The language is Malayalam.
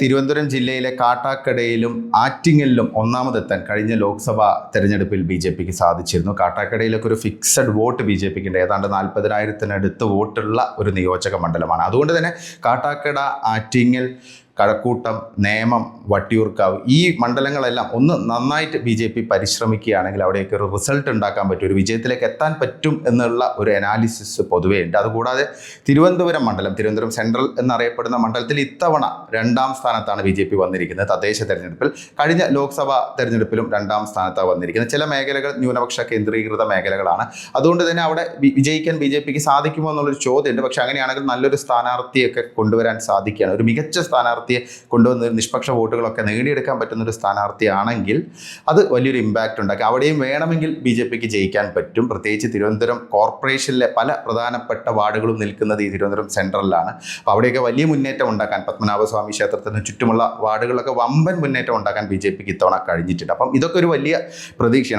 തിരുവനന്തപുരം ജില്ലയിലെ കാട്ടാക്കടയിലും ആറ്റിങ്ങലിലും ഒന്നാമതെത്താൻ കഴിഞ്ഞ ലോക്സഭാ തെരഞ്ഞെടുപ്പിൽ ബി ജെ പിക്ക് സാധിച്ചിരുന്നു. കാട്ടാക്കടയിലൊക്കെ ഒരു ഫിക്സഡ് വോട്ട് ബി ജെ പിക്ക് ഉണ്ട്. ഏതാണ്ട് 40,000-നടുത്ത് വോട്ടുള്ള ഒരു നിയോജക മണ്ഡലമാണ്. അതുകൊണ്ട് തന്നെ കാട്ടാക്കട, ആറ്റിങ്ങൽ, കഴക്കൂട്ടം, നേമം, വട്ടിയൂർക്കാവ് ഈ മണ്ഡലങ്ങളെല്ലാം ഒന്ന് നന്നായിട്ട് ബി ജെ പി പരിശ്രമിക്കുകയാണെങ്കിൽ അവിടെയൊക്കെ ഒരു റിസൾട്ട് ഉണ്ടാക്കാൻ പറ്റും, ഒരു വിജയത്തിലേക്ക് എത്താൻ പറ്റും എന്നുള്ള ഒരു അനാലിസിസ് പൊതുവേ ഉണ്ട്. അതുകൂടാതെ തിരുവനന്തപുരം സെൻട്രൽ എന്നറിയപ്പെടുന്ന മണ്ഡലത്തിൽ ഇത്തവണ 2ാം സ്ഥാനത്താണ് ബി ജെ പി വന്നിരിക്കുന്നത്. തദ്ദേശ തെരഞ്ഞെടുപ്പിൽ കഴിഞ്ഞ ലോക്സഭാ തെരഞ്ഞെടുപ്പിലും 2ാം സ്ഥാനത്താണ് വന്നിരിക്കുന്നത്. ചില മേഖലകൾ ന്യൂനപക്ഷ കേന്ദ്രീകൃത മേഖലകളാണ്. അതുകൊണ്ട് തന്നെ അവിടെ വിജയിക്കാൻ ബി ജെ പിക്ക് സാധിക്കുമോ എന്നുള്ളൊരു ചോദ്യമുണ്ട്. പക്ഷേ അങ്ങനെയാണെങ്കിൽ നല്ലൊരു സ്ഥാനാർത്ഥിയൊക്കെ കൊണ്ടുവരാൻ സാധിക്കുകയാണ്. ഒരു മികച്ച സ്ഥാനാർത്ഥിയെ കൊണ്ടുവന്ന് നിഷ്പക്ഷ വോട്ടുകളൊക്കെ നേടിയെടുക്കാൻ പറ്റുന്നൊരു സ്ഥാനാർത്ഥിയാണെങ്കിൽ അത് വലിയൊരു ഇമ്പാക്റ്റ് ഉണ്ടാക്കി. അവിടെയും വേണമെങ്കിൽ ബി ജെ പിക്ക് ജയിക്കാൻ പറ്റും. പ്രത്യേകിച്ച് തിരുവനന്തപുരം കോർപ്പറേഷനിലെ പല പ്രധാനപ്പെട്ട വാർഡുകളും നിൽക്കുന്നത് ഈ തിരുവനന്തപുരം സെൻട്രലിലാണ്. അപ്പോൾ അവിടെയൊക്കെ വലിയ മുന്നേറ്റം ഉണ്ടാക്കാൻ, പത്മനാഭസ്വാമി ക്ഷേത്രത്തിന് ചുറ്റുമുള്ള വാർഡുകളൊക്കെ വമ്പൻ മുന്നേറ്റം ഉണ്ടാക്കാൻ ബി ജെ പിക്ക് ഇത്തവണ കഴിഞ്ഞിട്ടുണ്ട്. അപ്പം ഇതൊക്കെ ഒരു വലിയ പ്രതീക്ഷയാണ്.